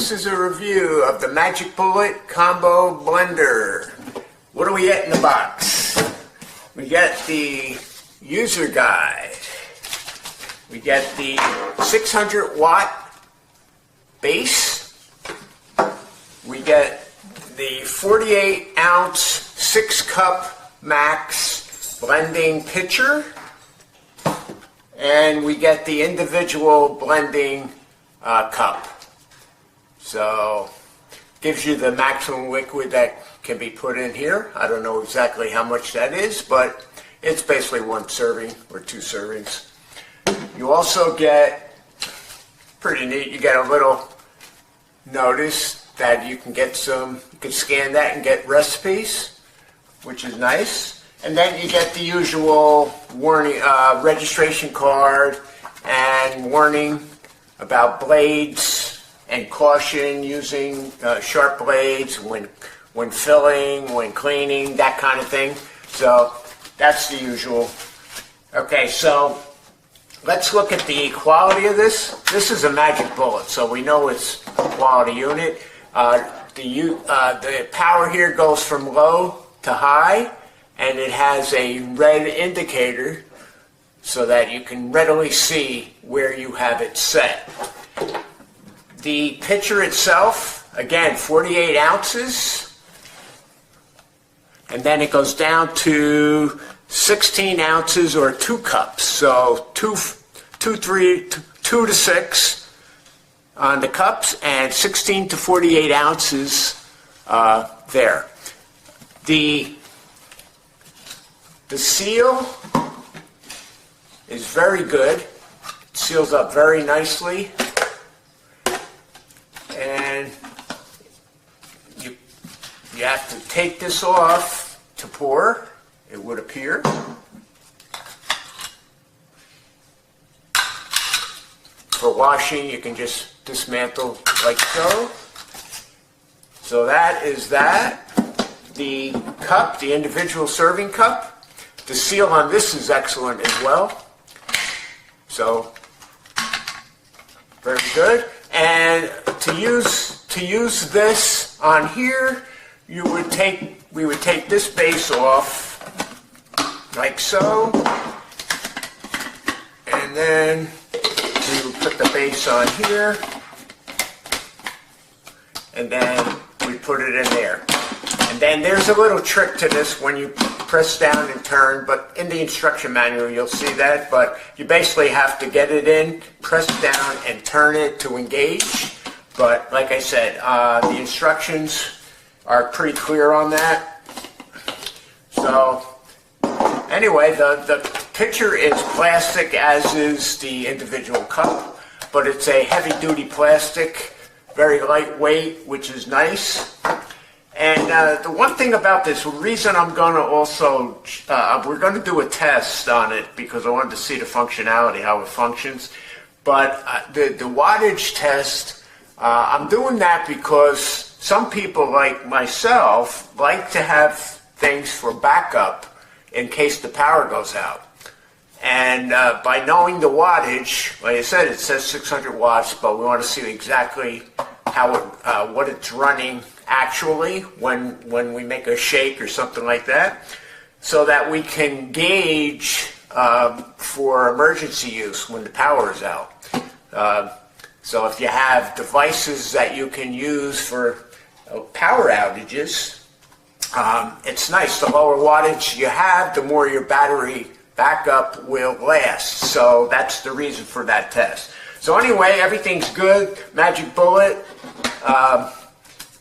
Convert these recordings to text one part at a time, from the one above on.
This is a review of the Magic Bullet Combo Blender. What do we get in the box? We get the user guide. We get the 600 watt base. We get the 48 ounce 6 cup max blending pitcher. And we get the individual blending cup. So, gives you the maximum liquid that can be put in here. I don't know exactly how much that is, but it's basically 1 serving or 2 servings. You also get, pretty neat, you get a little notice that you can get some, you can scan that and get recipes, which is nice. And then you get the usual warning, registration card and warning about blades and caution using sharp blades when filling, when cleaning, that kind of thing. So that's the usual. Okay, so let's look at the quality of this. This is a Magic Bullet, so we know it's a quality unit. The power here goes from low to high, and it has a red indicator so that you can readily see where you have it set. The pitcher itself, again, 48 ounces, and then it goes down to 16 ounces or 2 cups, so 2 to 6 on the cups, and 16 to 48 ounces there. The seal is very good. It seals up very nicely. And you have to take this off to pour, it would appear. For washing, you can just dismantle like so. So that is that. The cup, the individual serving cup, the seal on this is excellent as well. So, very good. And to use this on here, we would take this base off like so, and then we would put the base on here, and then we put it in there. And then there's a little trick to this when you press down and turn, but in the instruction manual you'll see that, but you basically have to get it in, press down and turn it to engage. But like I said, the instructions are pretty clear on that. So anyway, the pitcher is plastic, as is the individual cup, but it's a heavy duty plastic, very lightweight, which is nice. And the one thing about this, the reason I'm going to also, we're going to do a test on it because I wanted to see the functionality, how it functions. But the wattage test, I'm doing that because some people like myself like to have things for backup in case the power goes out. And by knowing the wattage, like I said, it says 600 watts, but we want to see exactly how what it's running actually when we make a shake or something like that, so that we can gauge for emergency use when the power is out. So if you have devices that you can use for power outages, it's nice. The lower wattage you have, the more your battery backup will last. So that's the reason for that test. So anyway, everything's good. Magic Bullet.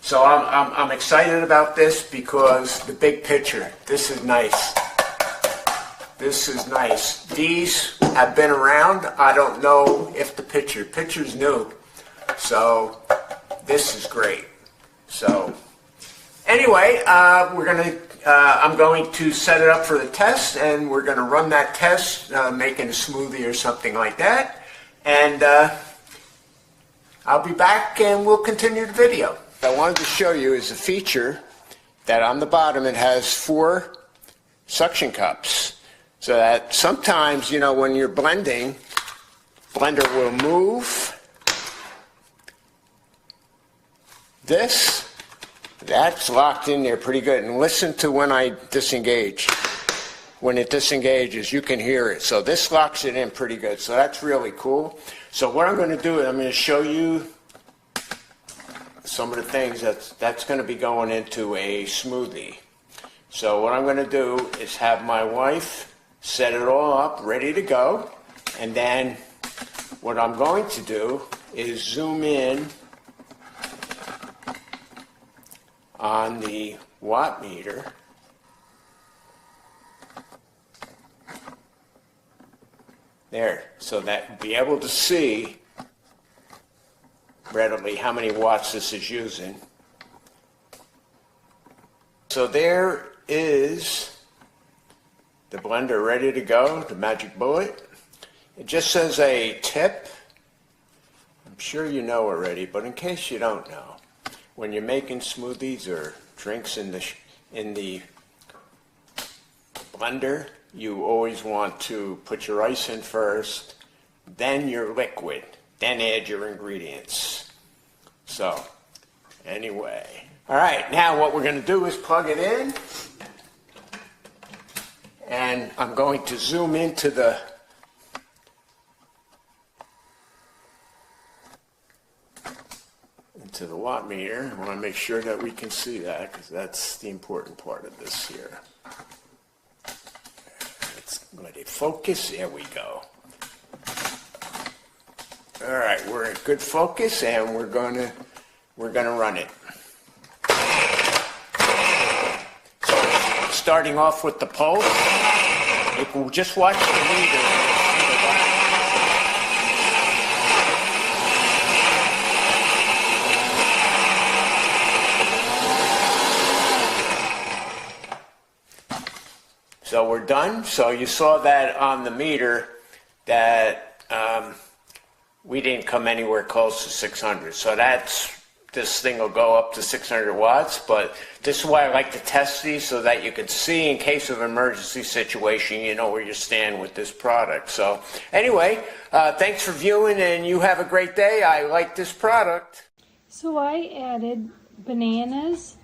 So I'm excited about this because the big picture. This is nice. This is nice. These have been around. I don't know if the picture's new. So this is great. So anyway, I'm going to set it up for the test, and we're going to run that test, making a smoothie or something like that. And I'll be back and we'll continue the video. What I wanted to show you is a feature that on the bottom it has 4 suction cups. So that sometimes, you know, when you're blending, blender will move That's locked in there pretty good. And listen to when I disengage. When it disengages, you can hear it. So this locks it in pretty good. So that's really cool. So what I'm going to do is I'm going to show you some of the things that's going to be going into a smoothie. So what I'm going to do is have my wife set it all up, ready to go. And then what I'm going to do is zoom in on the watt meter. There, so that you'll be able to see readily how many watts this is using. So there is the blender ready to go, the magic bullet. It just says a tip. I'm sure you know already, but in case you don't know, when you're making smoothies or drinks in the blender, you always want to put your ice in first, then your liquid, then add your ingredients. So, anyway. All right, now what we're going to do is plug it in. And I'm going to zoom into the watt meter. I want to make sure that we can see that because that's the important part of this here. Let's let it focus. There we go. All right, we're in good focus, and we're gonna run it. So, starting off with the pulse, you can just watch the meter. So we're done. So you saw that on the meter that we didn't come anywhere close to 600. So this thing will go up to 600 watts. But this is why I like to test these so that you can see in case of an emergency situation, you know where you stand with this product. So anyway, thanks for viewing, and you have a great day. I like this product. So I added bananas,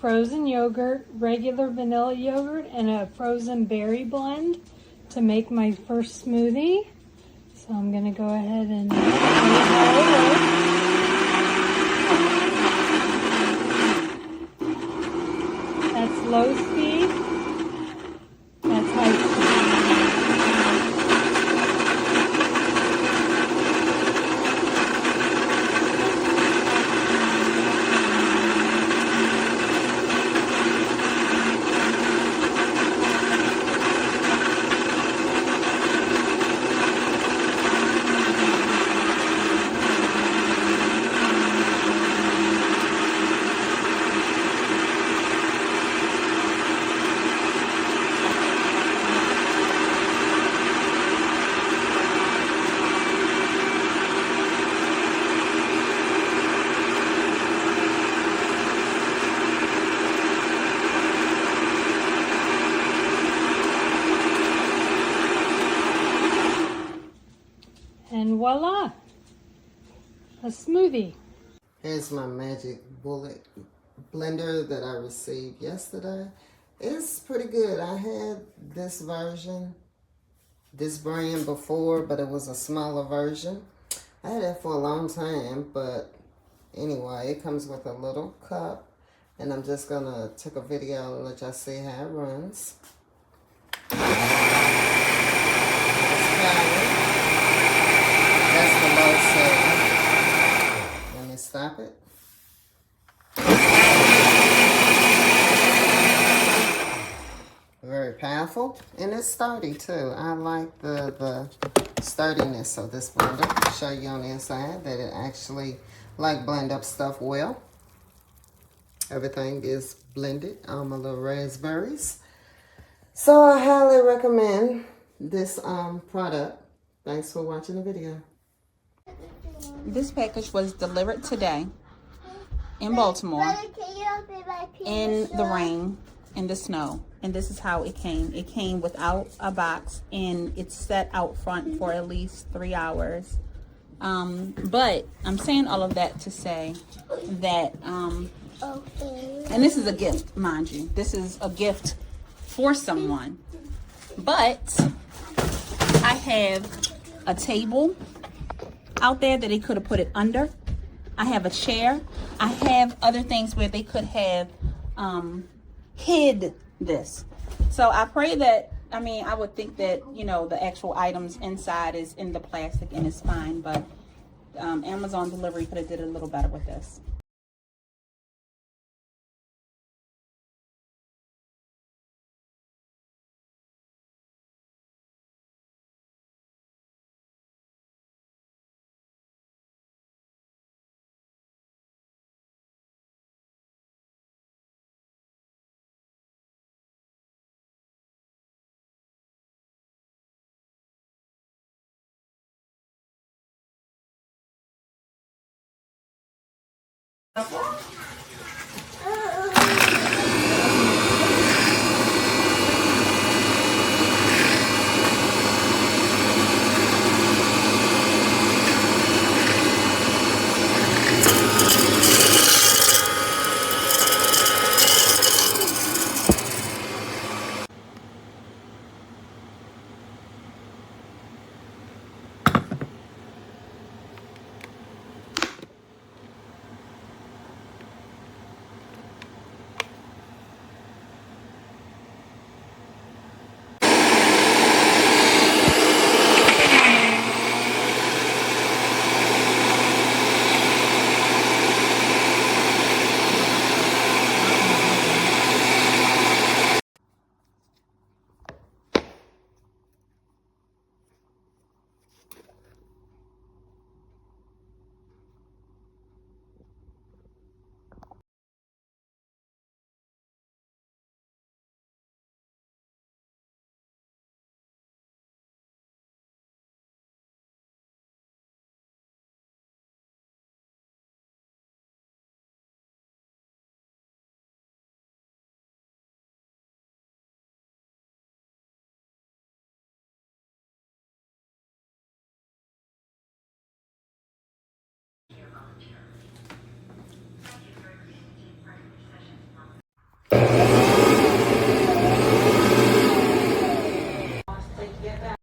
frozen yogurt, regular vanilla yogurt, and a frozen berry blend to make my first smoothie. So I'm going to go ahead and mix that over. That's low speed. That's high speed. And voila, a smoothie. Here's my magic bullet blender that I received yesterday. It's pretty good. I had this version, this brand before, but it was a smaller version. I had it for a long time, but anyway, it comes with a little cup, and I'm just gonna take a video and let y'all see how it runs. That's the low setting. Let me stop it. Very powerful, and it's sturdy too. I like the sturdiness of this blender. I'll show you on the inside that it actually blend up stuff well. Everything is blended on my little raspberries. So I highly recommend this product. Thanks for watching the video. This package was delivered today in Baltimore in the rain, in the snow, and this is how it came. It came without a box, and it's set out front for at least 3 hours But I'm saying all of that to say that, and this is a gift, mind you. This is a gift for someone. But I have a table out there that they could have put it under. I have a chair. I have other things where they could have hid this. So I pray that, I would think that, the actual items inside is in the plastic and it's fine, but Amazon delivery could have did a little better with this.